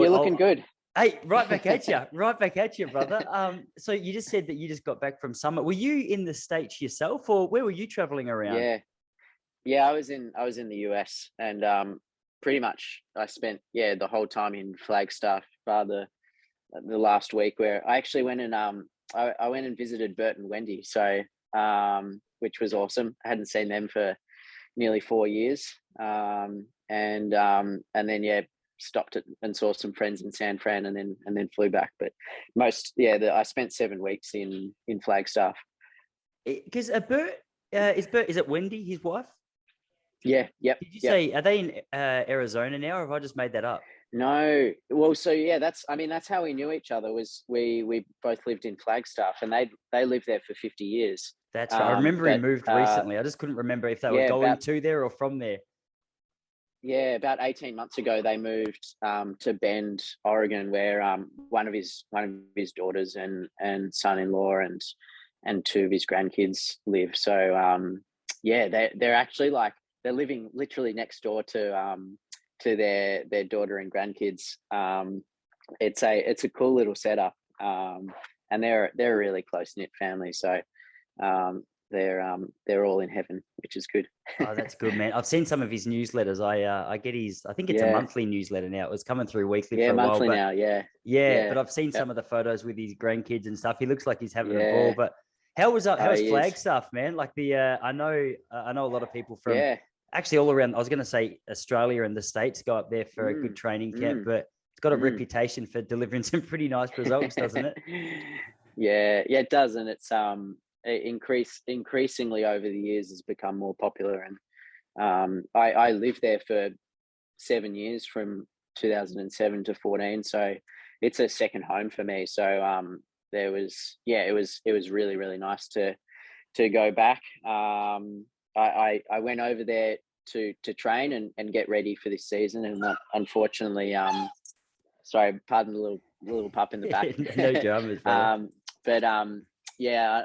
You're looking good. Hey, right back at you, brother. So you just said that you just got back from Summit. Were you in the States yourself, or where were you traveling around? Yeah. I was in the US, and pretty much I spent the whole time in Flagstaff. The last week where I actually went and I went and visited Bert and Wendy, so which was awesome. I hadn't seen them for nearly 4 years, and then stopped it and saw some friends in San Fran, and then flew back. But I spent 7 weeks in Flagstaff. Because Bert is it Wendy, his wife? Yeah, yep. Did you say, are they in Arizona now, or have I just made that up? No, well, so that's how we knew each other. Was we both lived in Flagstaff, and they lived there for 50 years. That's right. I remember he moved recently. I just couldn't remember if they were going to there or from there. Yeah, about 18 months ago, they moved to Bend, Oregon, where one of his daughters and son-in-law and two of his grandkids live. So they're actually they're living literally next door to their daughter and grandkids. It's a cool little setup, and they're a really close-knit family. So they're all in heaven, which is good. Oh, that's good, man. I've seen some of his newsletters. I get I think it's a monthly newsletter now. It was coming through weekly for a while. Monthly now, yeah. But I've seen some of the photos with his grandkids and stuff. He looks like he's having a ball. But how was Flagstaff, man? Like I know a lot of people from actually all around. I was going to say Australia and the States go up there for a good training camp, but it's got a reputation for delivering some pretty nice results, doesn't it? Yeah, it does, and it's increasingly over the years has become more popular. And I lived there for 7 years, from 2007 to 14, so it's a second home for me. So it was really, really nice to go back. I went over there to train and get ready for this season, and unfortunately sorry, pardon the little pup in the back. No dramas, brother.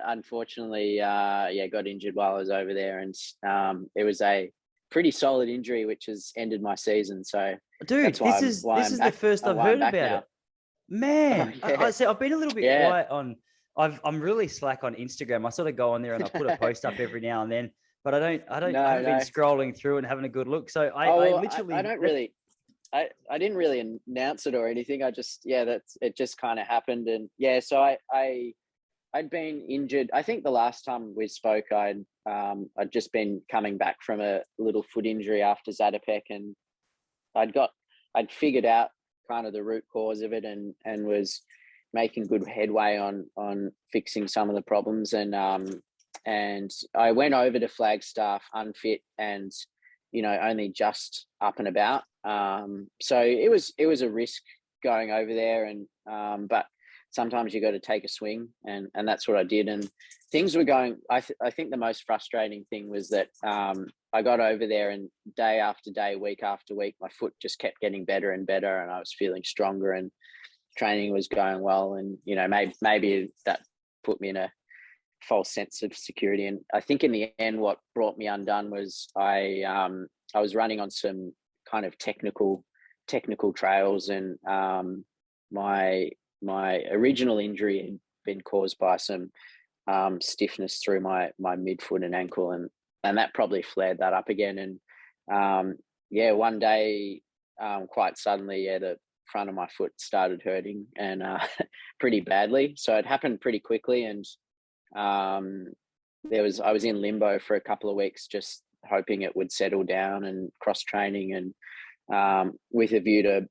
Unfortunately, got injured while I was over there, and it was a pretty solid injury, which has ended my season. So, dude, this is the first I've heard about it. Man, I've been a little bit quiet on. I'm really slack on Instagram. I sort of go on there and I put a post up every now and then, but I haven't been scrolling through and having a good look. So I didn't really announce it or anything. I just it just kind of happened, and so I'd been injured. I think the last time we spoke, I'd just been coming back from a little foot injury after Zatopek, and I'd figured out kind of the root cause of it, and was making good headway on fixing some of the problems. And I went over to Flagstaff unfit and, only just up and about. So it was a risk going over there, and but sometimes you got to take a swing, and that's what I did. And things were going. I think the most frustrating thing was that I got over there, and day after day, week after week, my foot just kept getting better and better, and I was feeling stronger, and training was going well. And maybe that put me in a false sense of security. And I think in the end, what brought me undone was I was running on some kind of technical trails, and my original injury had been caused by some stiffness through my midfoot and ankle, and that probably flared that up again. And one day, quite suddenly, the front of my foot started hurting, and pretty badly. So it happened pretty quickly, and I was in limbo for a couple of weeks, just hoping it would settle down, and cross training, and with a view to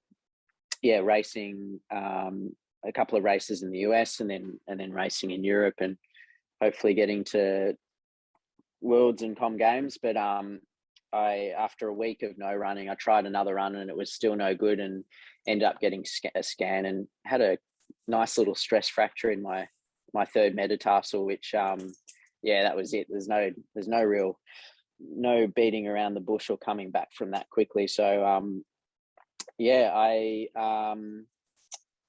racing a couple of races in the US, and then racing in Europe, and hopefully getting to Worlds and Com Games. But after a week of no running, I tried another run, and it was still no good, and ended up getting a scan, and had a nice little stress fracture in my third metatarsal, which that was it. There's no beating around the bush or coming back from that quickly. So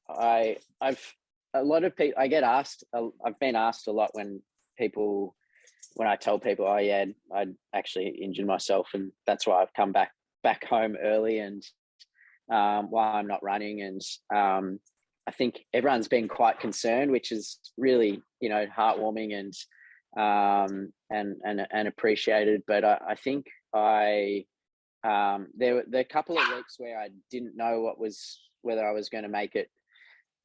I've a lot of people, I get asked, I've been asked a lot when I tell people, I'd actually injured myself, and that's why I've come back home early, and while I'm not running. And I think everyone's been quite concerned, which is really, heartwarming and appreciated. But I think there were a couple of weeks where I didn't know whether I was going to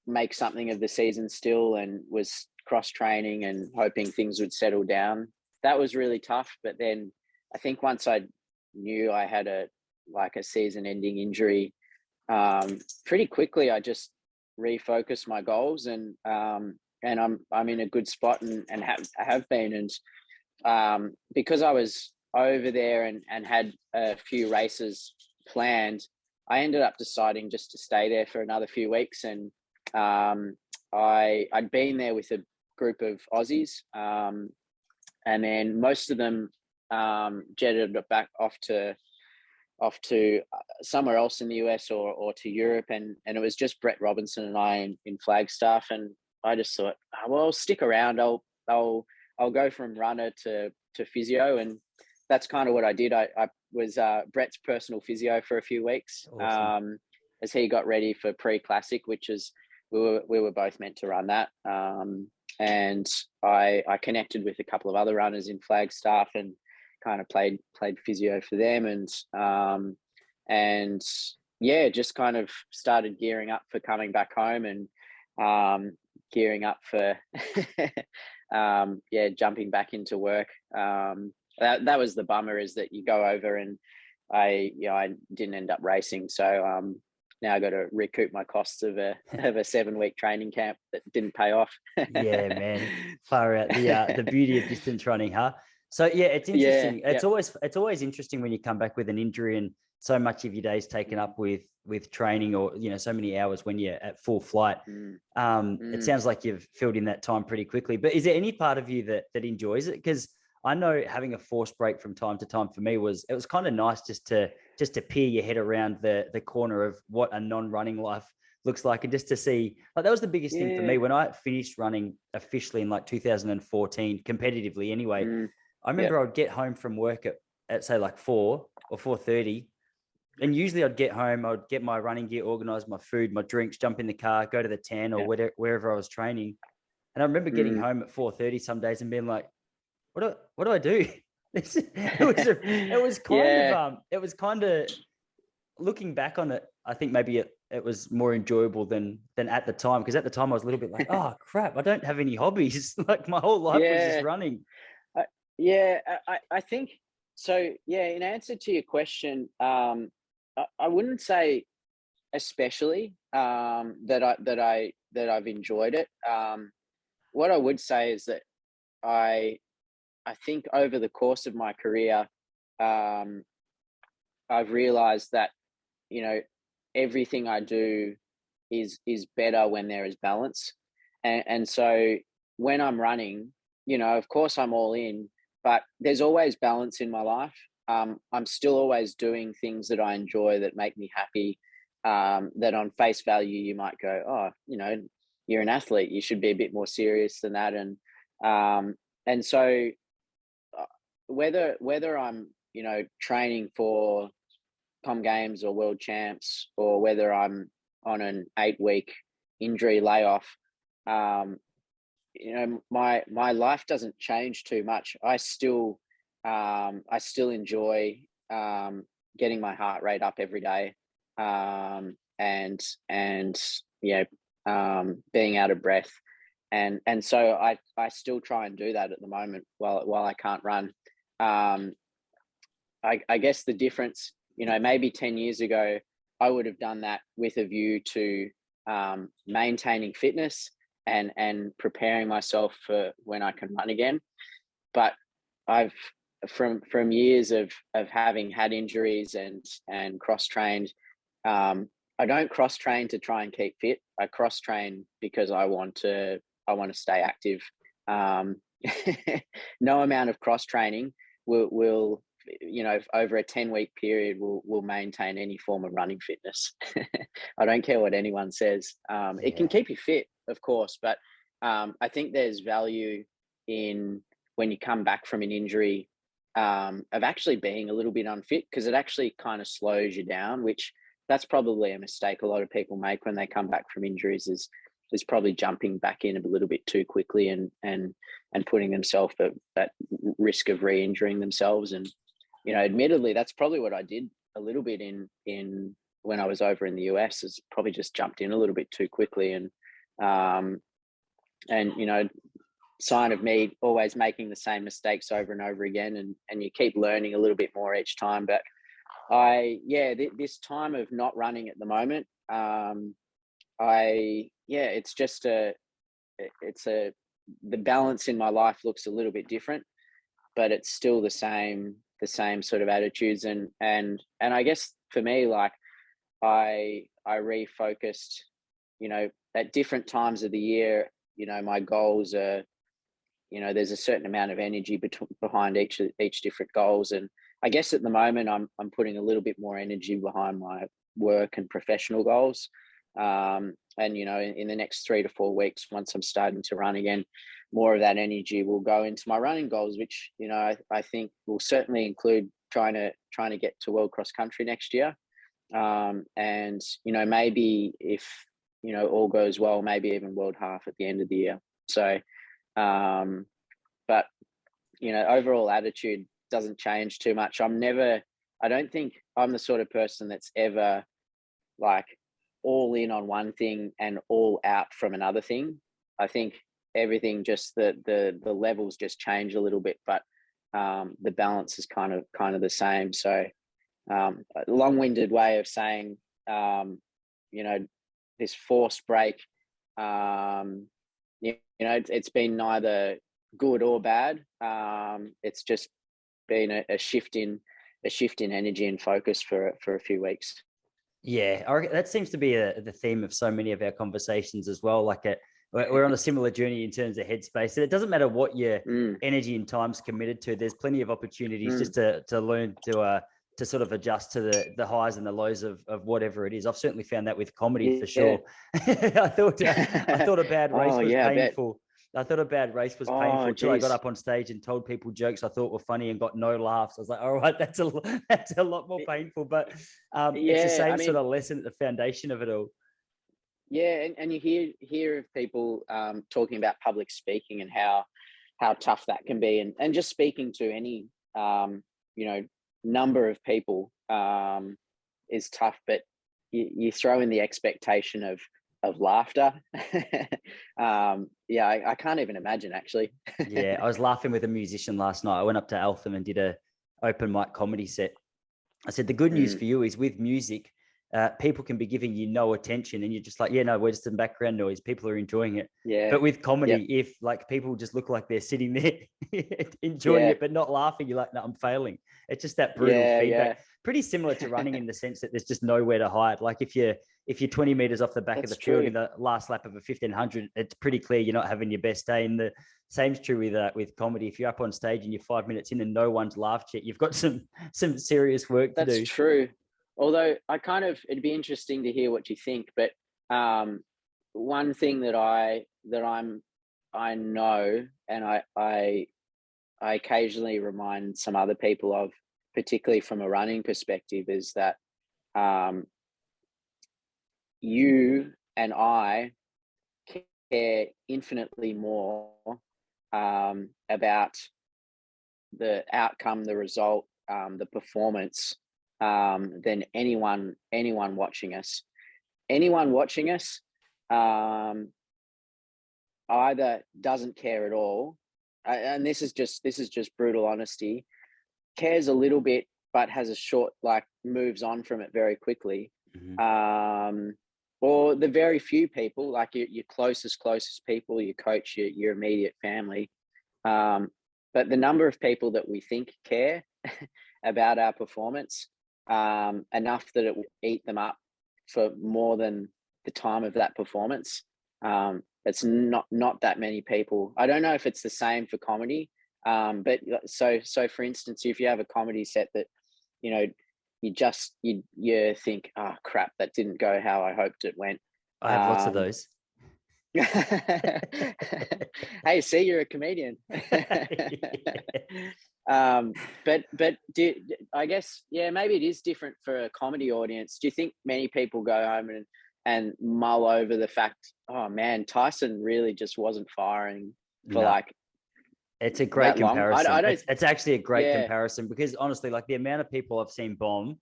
make something of the season still, and was cross training and hoping things would settle down. That was really tough. But then I think once I knew I had a season ending injury, pretty quickly I just refocused my goals, and I'm in a good spot, and have been. And because I was over there and had a few races planned, I ended up deciding just to stay there for another few weeks. And I'd been there with a group of Aussies, and then most of them jetted back off to somewhere else in the US or to Europe, and it was just Brett Robinson and I in Flagstaff. And I just thought, well, I'll stick around. I'll go from runner to physio, and that's kind of what I did. I was Brett's personal physio for a few weeks. Awesome. As he got ready for pre-classic, which is we were both meant to run that. And I connected with a couple of other runners in Flagstaff and kind of played physio for them, and yeah, just kind of started gearing up for coming back home, and gearing up for jumping back into work. That was the bummer, is that you go over and I didn't end up racing, so now I got to recoup my costs of a 7-week training camp that didn't pay off. Yeah, man, far out. The beauty of distance running, huh? So yeah, it's interesting. Yeah, It's always interesting when you come back with an injury and so much of your day's taken up with training, or so many hours when you're at full flight. It sounds like you've filled in that time pretty quickly. But is there any part of you that enjoys it? Because I know having a forced break from time to time for me was kind of nice, just to peer your head around the corner of what a non-running life looks like, and just to see, like, that was the biggest thing for me when I finished running officially in like 2014, competitively anyway. I remember I'd get home from work at say like 4 or 4:30, and usually I'd get home, I'd get my running gear organized, my food, my drinks, jump in the car, go to the tan or wherever I was training. And I remember getting home at 4:30 some days and being like, what do I do? It was kind of looking back on it, I think maybe it was more enjoyable than at the time, because at the time I was a little bit like, oh crap, I don't have any hobbies. Like my whole life was just running. I think so. Yeah, in answer to your question, I wouldn't say especially that I've enjoyed it. What I would say is that I think over the course of my career, I've realized that everything I do is better when there is balance, and so when I'm running, of course I'm all in, but there's always balance in my life. I'm still always doing things that I enjoy, that make me happy, that on face value you might go, oh, you're an athlete, you should be a bit more serious than that. And so whether I'm training for Com Games or World Champs, or whether I'm on an 8-week injury layoff, my life doesn't change too much. I still enjoy getting my heart rate up every day, and being out of breath, and so I still try and do that at the moment while I can't run. I guess the difference, maybe 10 years ago, I would have done that with a view to maintaining fitness and preparing myself for when I can run again. But I've from years of having had injuries and cross trained, I don't cross train to try and keep fit. I cross train because I want to stay active. No amount of cross training will over a 10-week period will maintain any form of running fitness. I don't care what anyone says. It can keep you fit, of course, but I think there's value in, when you come back from an injury, of actually being a little bit unfit, because it actually kind of slows you down, which that's probably a mistake a lot of people make when they come back from injuries, is probably jumping back in a little bit too quickly and putting themselves at risk of re-injuring themselves. And, you know, admittedly, that's probably what I did a little bit in when I was over in the US, is probably just jumped in a little bit too quickly. And you know, sign of me always making the same mistakes over and over again, and you keep learning a little bit more each time. But this time of not running at the moment, it's just the balance in my life looks a little bit different, but it's still the same sort of attitudes. And I guess for me, like, I refocused, you know, at different times of the year, you know, my goals are, you know, there's a certain amount of energy behind each different goals. And I guess at the moment I'm putting a little bit more energy behind my work and professional goals. And, you know, in the next 3 to 4 weeks, once I'm starting to run again, more of that energy will go into my running goals, which, you know, I think will certainly include trying to get to World Cross Country next year. And, you know, maybe if, you know, all goes well, maybe even World Half at the end of the year. So, but, you know, overall attitude doesn't change too much. I don't think I'm the sort of person that's ever like all in on one thing and all out from another thing. I think everything, just the levels just change a little bit, but the balance is kind of the same. So a long-winded way of saying, you know, this forced break, you know, it's been neither good or bad. It's just been a shift in energy and focus for a few weeks. Yeah, that seems to be the theme of so many of our conversations as well. Like we're on a similar journey in terms of headspace. And it doesn't matter what your energy and time's committed to. There's plenty of opportunities just to learn to sort of adjust to the highs and the lows of whatever it is. I've certainly found that with comedy for sure. I thought a bad race was painful. I thought a bad race was painful until I got up on stage and told people jokes I thought were funny and got no laughs. I was like, all right, that's a lot more painful, but it's the same sort of lesson at the foundation of it all. Yeah, and you hear of people talking about public speaking and how tough that can be, and just speaking to any you know, number of people is tough, but you throw in the expectation of laughter. I can't even imagine, actually. Yeah, I was laughing with a musician last night. I went up to Eltham and did a open mic comedy set. I said, the good news for you is with music, people can be giving you no attention and you're just like, yeah, no, we're just some background noise. People are enjoying it. Yeah. But with comedy, if like people just look like they're sitting there enjoying it, but not laughing, you're like, no, I'm failing. It's just that brutal feedback. Pretty similar to running in the sense that there's just nowhere to hide. Like if you're 20 meters off the back of the field in the last lap of a 1500, it's pretty clear you're not having your best day. And the same's true with comedy. If you're up on stage and you're 5 minutes in and no one's laughed yet, you've got some serious work to do. That's true. Although it'd be interesting to hear what you think. But one thing that I know, and I occasionally remind some other people of, particularly from a running perspective, is that you and I care infinitely more about the outcome, the result, the performance than anyone watching us. Anyone watching us either doesn't care at all, and this is just brutal honesty, cares a little bit but has a short, like, moves on from it very quickly. Or the very few people, like your closest people, your coach, your immediate family. But the number of people that we think care about our performance enough that it will eat them up for more than the time of that performance, it's not that many people. I don't know if it's the same for comedy, but so for instance, if you have a comedy set that, you know, you think, oh crap, that didn't go how I hoped it went. I have lots of those. Hey, see, you're a comedian. But I guess, yeah, maybe it is different for a comedy audience. Do you think many people go home and mull over the fact, oh man, Tyson really just wasn't firing for like it's a great comparison. I don't. It's actually a great Yeah. comparison because honestly, like the amount of people I've seen bomb,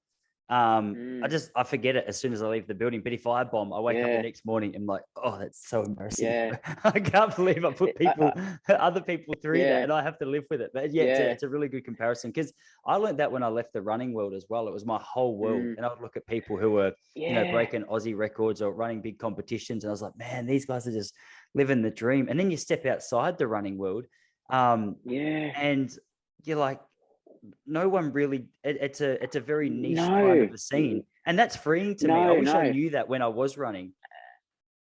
I forget it as soon as I leave the building. But if I bomb, I wake up the next morning and I'm like, oh, that's so embarrassing. Yeah. I can't believe I put other people through that, and I have to live with it. But it's a really good comparison because I learned that when I left the running world as well. It was my whole world, and I would look at people who were breaking Aussie records or running big competitions, and I was like, man, these guys are just living the dream. And then you step outside the running world, and you're like, no one really, it's a very niche part of the scene, and that's freeing to me. I wish I knew that when I was running.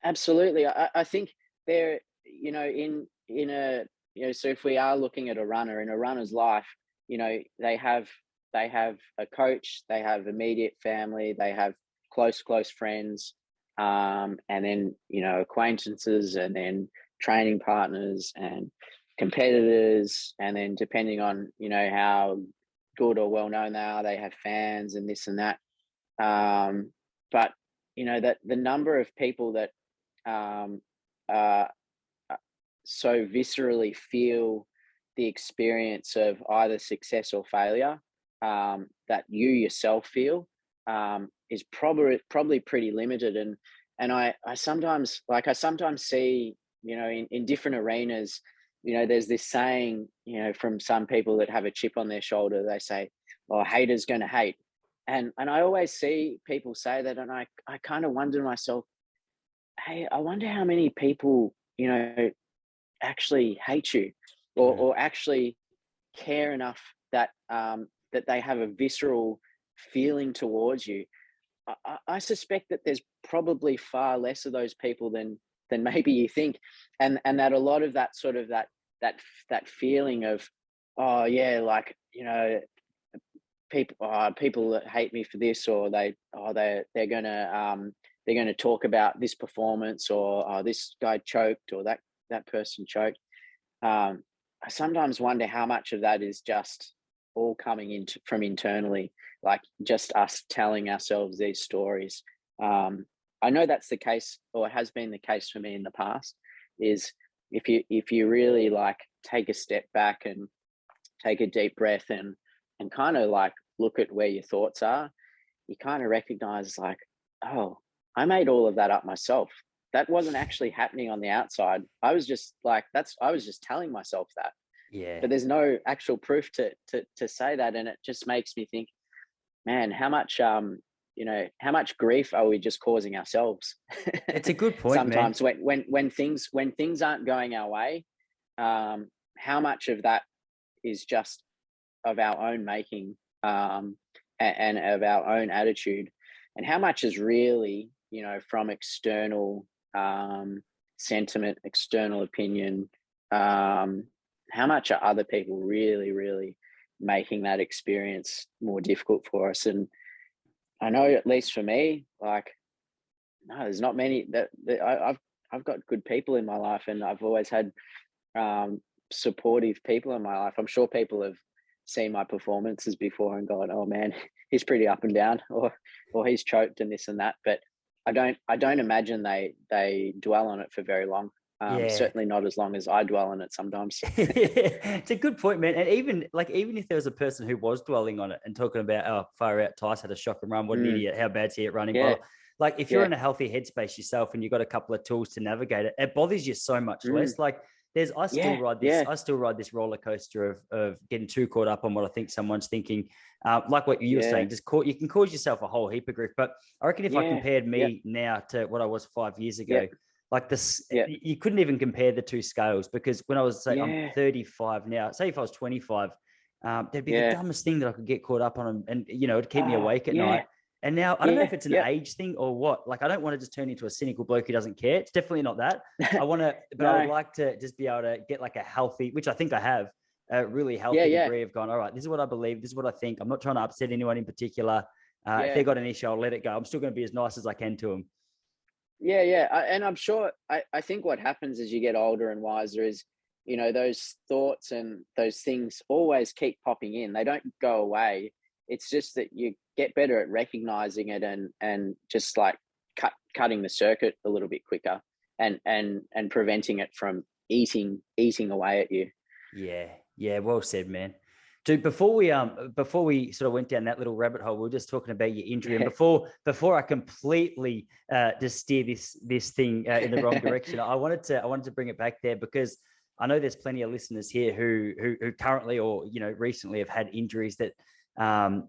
Absolutely. I think there, in a, so if we are looking at a runner in a runner's life, they have a coach, they have immediate family, they have close friends, and then, acquaintances, and then training partners and competitors, and then depending on how good or well known they are, they have fans and this and that. But that the number of people that so viscerally feel the experience of either success or failure that you yourself feel is probably pretty limited. And I sometimes see, in different arenas, there's this saying, from some people that have a chip on their shoulder, they say, oh, haters gonna hate. And I always see people say that, and I kind of wonder to myself, hey, I wonder how many people, actually hate you or actually care enough that that they have a visceral feeling towards you. I suspect that there's probably far less of those people than maybe you think, and that a lot of that sort of that feeling of, oh yeah, like, people that hate me for this, or they're gonna talk about this performance, or oh, this guy choked, or that person choked. I sometimes wonder how much of that is just all coming from internally, like just us telling ourselves these stories. I know that's the case, or has been the case for me in the past, is if you really like take a step back and take a deep breath and kind of like look at where your thoughts are, you kind of recognize like, oh, I made all of that up myself. That wasn't actually happening on the outside. I was just like, I was just telling myself that. Yeah. But there's no actual proof to say that. And it just makes me think, man, how much grief are we just causing ourselves? It's a good point. Sometimes, man. when things aren't going our way, how much of that is just of our own making, and of our own attitude, and how much is really, from external sentiment, external opinion. How much are other people really making that experience more difficult for us? And I know, at least for me, like, no, there's not many that I've got good people in my life, and I've always had supportive people in my life. I'm sure people have seen my performances before and gone, oh man, he's pretty up and down, or he's choked and this and that. But I don't imagine they dwell on it for very long. Certainly not as long as I dwell on it sometimes. It's a good point, man. And even if there was a person who was dwelling on it and talking about, oh, far out, Tice had a shock and run, what an idiot, how bad's he at running? Yeah. Like, if you're in a healthy headspace yourself and you've got a couple of tools to navigate it, it bothers you so much less. Like, I still ride this roller coaster of getting too caught up on what I think someone's thinking. Like what you were saying, you can cause yourself a whole heap of grief. But I reckon if I compared me now to what I was 5 years ago, like this, you couldn't even compare the two scales, because when I was, say, I'm 35 now, say if I was 25, there'd be the dumbest thing that I could get caught up on, and it'd keep me awake at night. And now I don't know if it's an age thing or what. Like, I don't want to just turn into a cynical bloke who doesn't care. It's definitely not that. I want to, but I would like to just be able to get like a healthy, which I think I have, a really healthy degree of going, all right, this is what I believe, this is what I think. I'm not trying to upset anyone in particular. If they've got an issue, I'll let it go. I'm still going to be as nice as I can to them. And I'm sure, I think what happens as you get older and wiser is, those thoughts and those things always keep popping in. They don't go away. It's just that you get better at recognizing it and just like cutting the circuit a little bit quicker and preventing it from eating away at you. Yeah. Well said, man. Dude, before we sort of went down that little rabbit hole, we were just talking about your injury, and before I completely just steer this thing in the wrong direction, I wanted to bring it back there, because I know there's plenty of listeners here who currently or recently have had injuries that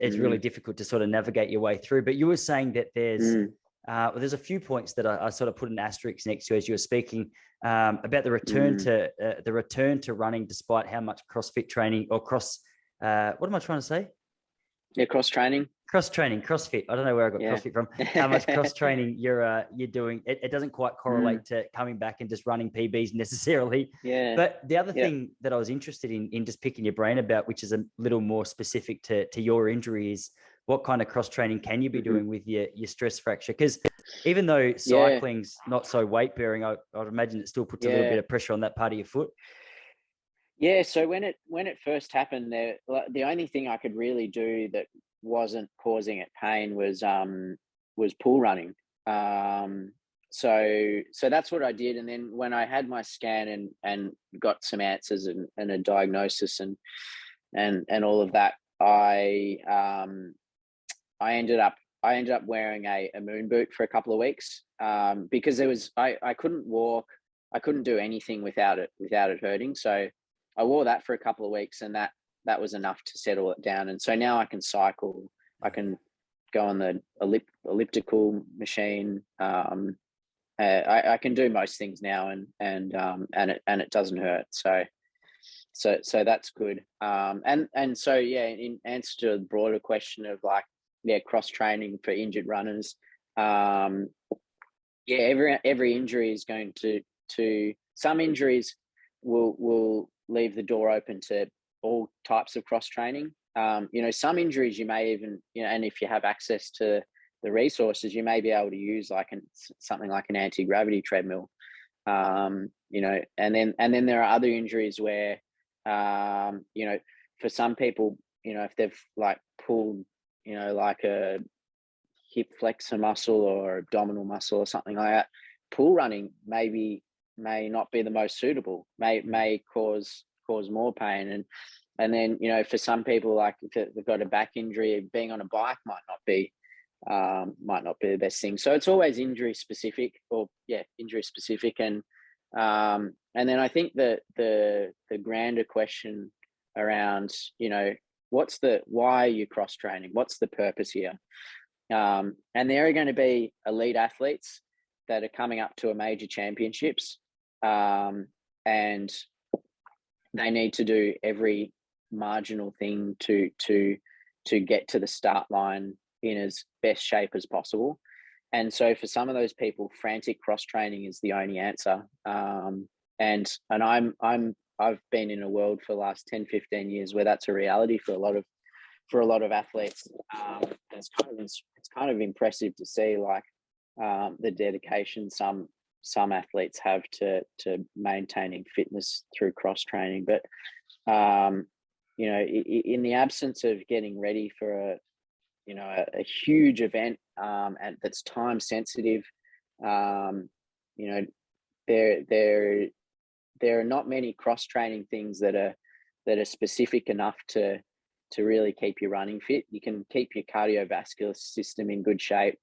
it's really difficult to sort of navigate your way through. But you were saying that there's a few points that I sort of put an asterisk next to as you were speaking about the return to running, despite how much CrossFit training or what am I trying to say? Yeah, cross-training, CrossFit. I don't know where I got CrossFit from. How much cross-training you're doing. It doesn't quite correlate to coming back and just running PBs necessarily. Yeah. But the other thing that I was interested in just picking your brain about, which is a little more specific to your injury, is what kind of cross-training can you be doing with your stress fracture? Because even though cycling's not so weight-bearing, I'd imagine it still puts a little bit of pressure on that part of your foot. Yeah, so when it first happened, the only thing I could really do that wasn't causing it pain was pool running. So that's what I did, and then when I had my scan and got some answers and a diagnosis and all of that, I ended up wearing a moon boot for a couple of weeks because I couldn't walk, I couldn't do anything without it hurting. So I wore that for a couple of weeks, and that was enough to settle it down. And so now I can cycle, I can go on the elliptical machine. I can do most things now, and it doesn't hurt. So that's good. And so in answer to the broader question of cross training for injured runners, every injury is going to some injuries will leave the door open to all types of cross training. Some injuries you may even, and if you have access to the resources, you may be able to use something like an anti-gravity treadmill. And then there are other injuries where, for some people, if they've pulled, like a hip flexor muscle or abdominal muscle or something like that, pool running may not be the most suitable, may cause more pain. And then, for some people, if they've got a back injury, being on a bike might not be the best thing. So it's always injury specific. And then I think that the grander question around, why are you cross training? What's the purpose here? And there are going to be elite athletes that are coming up to a major championships, and they need to do every marginal thing to get to the start line in as best shape as possible. And so for some of those people, frantic cross training is the only answer. And I've been in a world for the last 10, 15 years where that's a reality for a lot of athletes. It's kind of impressive to see the dedication some athletes have to maintaining fitness through cross training. But in the absence of getting ready for a huge event and that's time sensitive, there are not many cross training things that are specific enough to really keep you running fit. You can keep your cardiovascular system in good shape,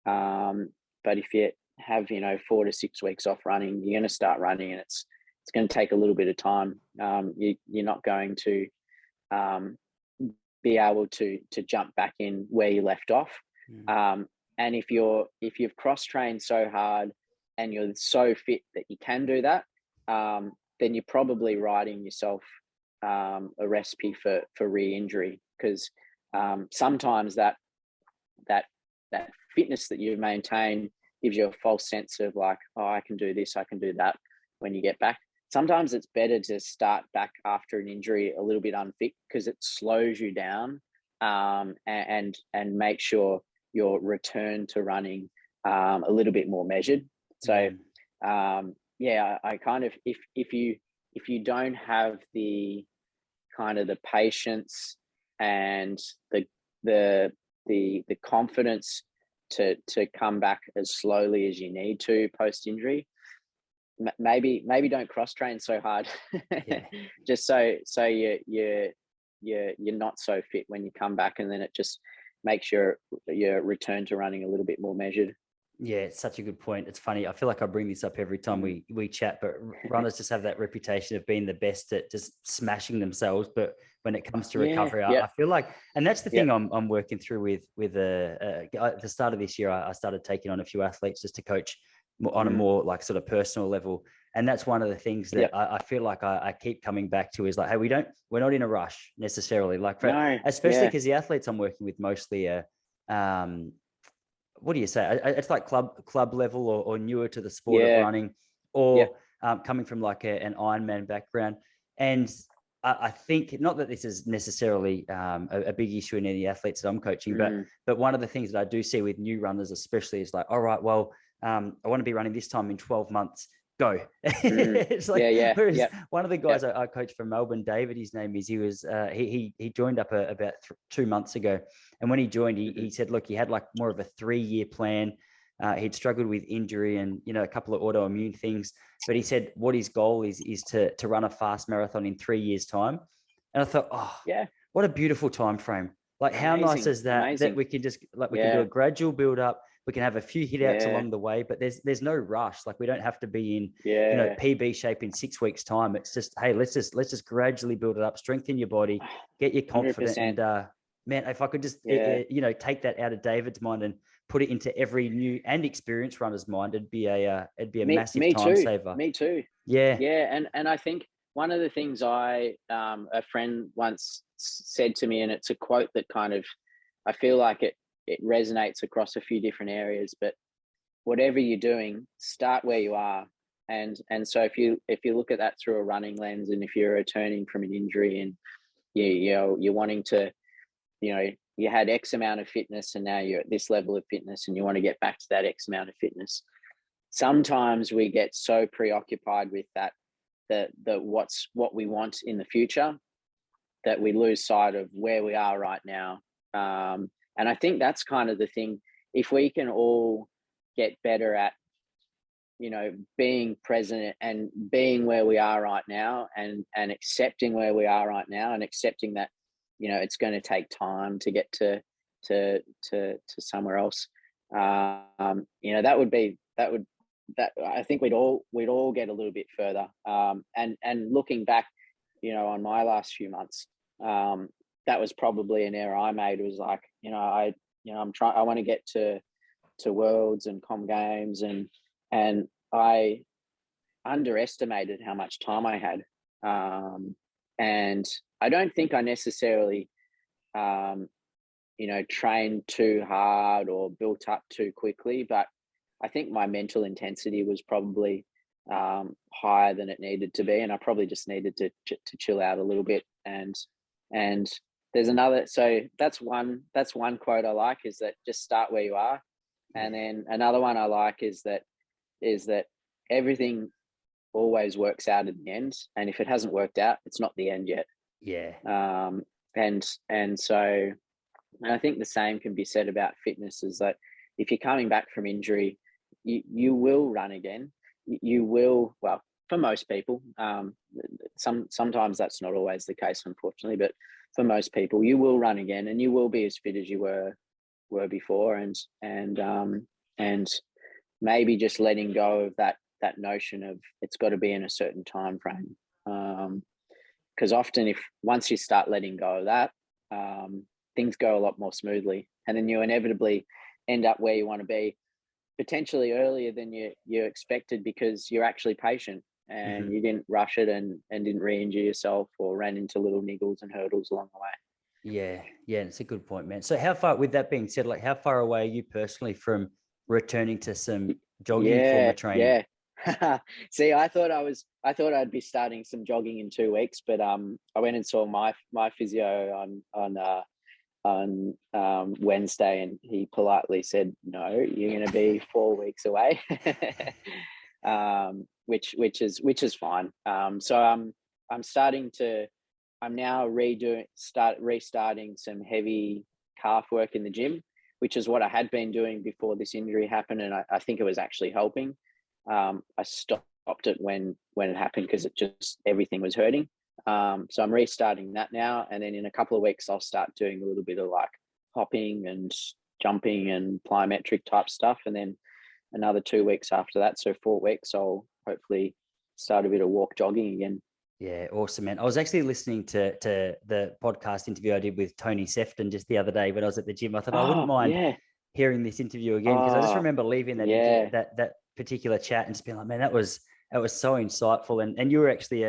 but if you have 4 to 6 weeks off running, you're going to start running, and it's going to take a little bit of time. You're not going to be able to jump back in where you left off. And if you've cross trained so hard and you're so fit that you can do that, then you're probably writing yourself a recipe for re-injury, because sometimes that fitness that you've maintained gives you a false sense of I can do this, I can do that when you get back. Sometimes it's better to start back after an injury a little bit unfit, because it slows you down and make sure your return to running a little bit more measured. So I kind of, if if you don't have the kind of the patience and the confidence to come back as slowly as you need to post injury, maybe don't cross train so hard. Yeah. Just so you're not so fit when you come back, and then it just makes your return to running a little bit more measured. Yeah, it's such a good point. It's funny. I feel like I bring this up every time we chat, but runners just have that reputation of being the best at just smashing themselves. But when it comes to recovery, I feel like, and that's the thing I'm working through with at the start of this year, I started taking on a few athletes just to coach on a more like sort of personal level. And that's one of the things that I feel like I keep coming back to is like, hey, we're not in a rush necessarily. Like, especially because the athletes I'm working with mostly are, what do you say? It's like club level or newer to the sport of running, or coming from like an Ironman background. And I think, not that this is necessarily a big issue in any athletes that I'm coaching, but one of the things that I do see with new runners, especially, is like, all right, well, I want to be running this time in 12 months. Go. It's like, whereas one of the guys I coached from Melbourne, David, his name is, he joined up about 2 months ago. And when he joined, he said, look, he had like more of a 3-year plan. He'd struggled with injury and, a couple of autoimmune things, but he said what his goal is to run a fast marathon in 3 years time. And I thought, what a beautiful time frame. Like, how nice is that, that we can just like, we can do a gradual build up. We can have a few hit outs along the way, but there's no rush. Like, we don't have to be in, PB shape in 6 weeks time. It's just, hey, let's just gradually build it up, strengthen your body, get you confident. 100%. And man, if I could just, take that out of David's mind and put it into every new and experienced runner's mind, it'd be a massive time saver. Me too. Yeah. Yeah. And I think one of the things a friend once said to me, and it's a quote that kind of, I feel like it resonates across a few different areas, but whatever you're doing, start where you are. And so if you look at that through a running lens, and if you're returning from an injury and you're wanting to, you had X amount of fitness and now you're at this level of fitness and you want to get back to that X amount of fitness. Sometimes we get so preoccupied with that what we want in the future that we lose sight of where we are right now. And I think that's kind of the thing. If we can all get better at, being present and being where we are right now, and accepting where we are right now, and accepting that, it's going to take time to get to somewhere else. That I think we'd all get a little bit further. And looking back, on my last few months, that was probably an error I made. It was like, I want to get to Worlds and Com Games, and I underestimated how much time I had. And I don't think I necessarily, trained too hard or built up too quickly, but I think my mental intensity was probably higher than it needed to be, and I probably just needed to chill out a little bit. And there's another, so that's one quote I like, is that just start where you are. And then another one I like is that everything always works out at the end, and if it hasn't worked out, it's not the end yet. And so I think the same can be said about fitness, is that if you're coming back from injury, you will run again. You will, well, for most people, sometimes that's not always the case, unfortunately, but for most people, you will run again, and you will be as fit as you were before. And maybe just letting go of that notion of it's got to be in a certain time frame. Because often, once you start letting go of that, things go a lot more smoothly, and then you inevitably end up where you want to be, potentially earlier than you expected, because you're actually patient and you didn't rush it and didn't re-injure yourself or ran into little niggles and hurdles along the way. Yeah, it's a good point, man. So how far, with that being said, like, how far away are you personally from returning to some jogging form of training? See, I thought I'd be starting some jogging in 2 weeks, but I went and saw my physio on Wednesday, and he politely said, no, you're going to be 4 weeks away. which is fine. So I'm now restarting some heavy calf work in the gym, which is what I had been doing before this injury happened, and I think it was actually helping. I stopped it when it happened because everything was hurting. So I'm restarting that now, and then in a couple of weeks I'll start doing a little bit of like hopping and jumping and plyometric type stuff, and then another 2 weeks after that, so 4 weeks, I'll hopefully start a bit of walk jogging again. Yeah, awesome, man. I was actually listening to the podcast interview I did with Tony Sefton just the other day when I was at the gym. I thought I wouldn't mind hearing this interview again, because I just remember leaving that particular chat and just being like, man, that was so insightful. And you were actually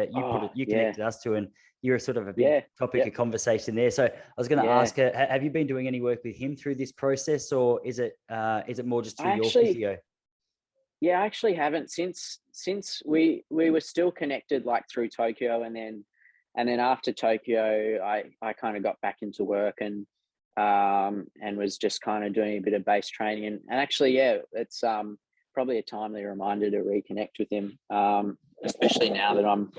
you connected us to, and you were sort of a big topic of conversation there. So I was going to ask, have you been doing any work with him through this process, or is it more just through your physio? Yeah, I actually haven't since we were still connected like through Tokyo, and then after Tokyo, I kind of got back into work and was just kind of doing a bit of base training, and actually, it's probably a timely reminder to reconnect with him, especially now that I'm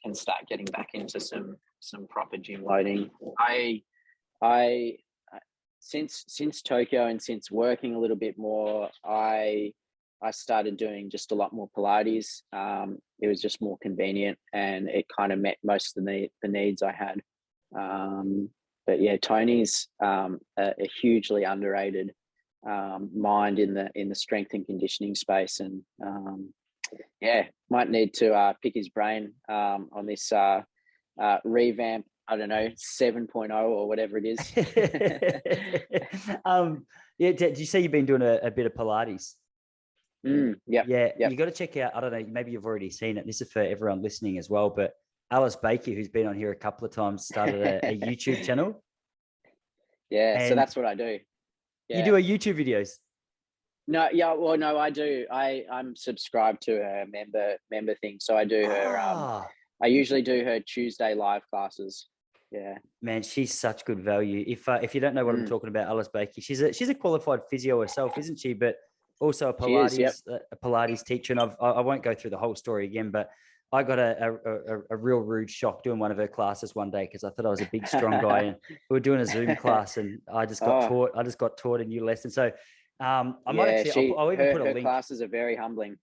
can start getting back into some proper gym loading. I since Tokyo and since working a little bit more, I started doing just a lot more Pilates. It was just more convenient, and it kind of met most of the needs I had. But yeah, Tony's a hugely underrated mind in the strength and conditioning space, and might need to pick his brain on this revamp. I don't know, 7.0 or whatever it is. Did you say you've been doing a bit of Pilates? You got to check out, I don't know, maybe you've already seen it. This is for everyone listening as well, but Alice Baker, who's been on here a couple of times, started a YouTube channel. So that's what I do. You do a YouTube videos? No, I do. I'm subscribed to her member thing, so I do her. I usually do her Tuesday live classes. Yeah, man, she's such good value. If you don't know what I'm talking about, Alice Baker, she's a qualified physio herself, isn't she? But also a Pilates teacher, and I won't go through the whole story again, but I got a real rude shock doing one of her classes one day, because I thought I was a big strong guy, and we were doing a Zoom class, and I just got taught a new lesson. So I might actually, I'll even put a link. Her classes are very humbling.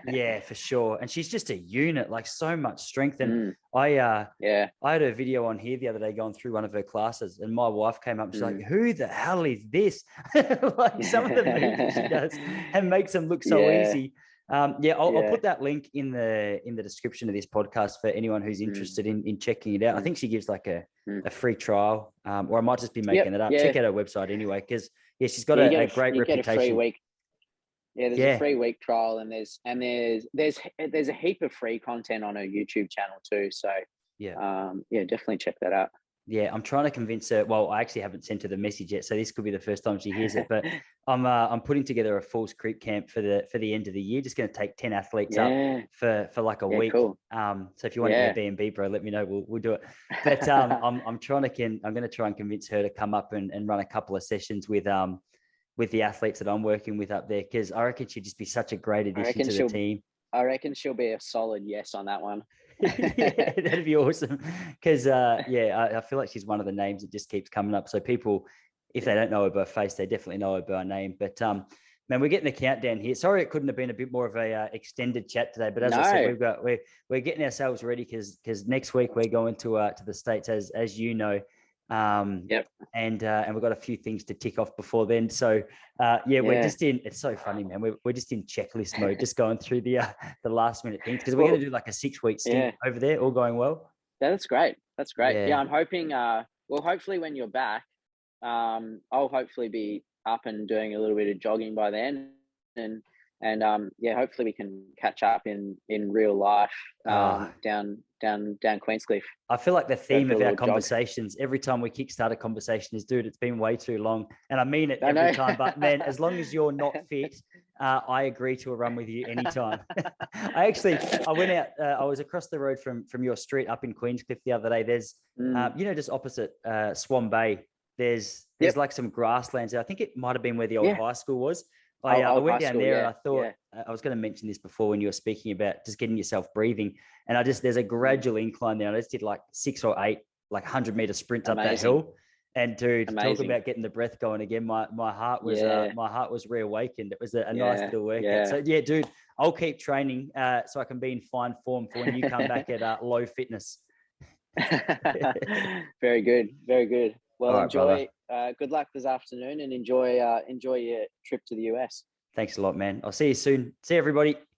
Yeah, for sure. And she's just a unit, like so much strength. And I had a video on here the other day going through one of her classes, and my wife came up and she's like, who the hell is this? Like some of the movements she does and makes them look so easy. I'll put that link in the description of this podcast for anyone who's interested in checking it out. I think she gives like a free trial, or I might just be making it up. Check out her website anyway, because she's got a great reputation. Get a free week. Yeah, there's a free week trial, and there's a heap of free content on her YouTube channel too. So definitely check that out. Yeah, I'm trying to convince her. Well, I actually haven't sent her the message yet, so this could be the first time she hears it. But I'm putting together a Falls Creek camp for the end of the year. Just going to take 10 athletes up for like a week. Cool. So if you want an Airbnb, bro, let me know. We'll do it. But I'm going to try and convince her to come up and run a couple of sessions with the athletes that I'm working with up there, because I reckon she'd just be such a great addition to the team. I reckon she'll be a solid yes on that one. Yeah, that'd be awesome, because I feel like she's one of the names that just keeps coming up. So people, if they don't know her by face, they definitely know her by name. But man, we're getting the countdown here. Sorry, it couldn't have been a bit more of a extended chat today, but as I said, we're getting ourselves ready because next week we're going to the States, as you know. And we've got a few things to tick off before then. So we're just in. It's so funny, man. We're just in checklist mode, just going through the last minute things, because we're going to do like a 6-week stint over there. All going well. That's great. Yeah, I'm hoping. Hopefully when you're back, I'll hopefully be up and doing a little bit of jogging by then, and hopefully we can catch up in real life down Queenscliff. I feel like the theme of our conversations every time we kickstart a conversation is, dude, it's been way too long, and I mean it every time. But man, as long as you're not fit, I agree to a run with you anytime. I went out. I was across the road from your street up in Queenscliff the other day. There's just opposite Swan Bay. There's like some grasslands there. I think it might have been where the old high school was. I went down there and I thought, yeah. I was going to mention this before when you were speaking about just getting yourself breathing. And there's a gradual incline there. I just did like 6 or 8, like 100-meter sprints up that hill. And to talk about getting the breath going again, my heart was reawakened. It was a nice little workout. Yeah. So yeah, dude, I'll keep training so I can be in fine form for when you come back at low fitness. Very good. Very good. Well, All right, enjoy. Good luck this afternoon, and enjoy your trip to the US. Thanks a lot, man. I'll see you soon. See you, everybody.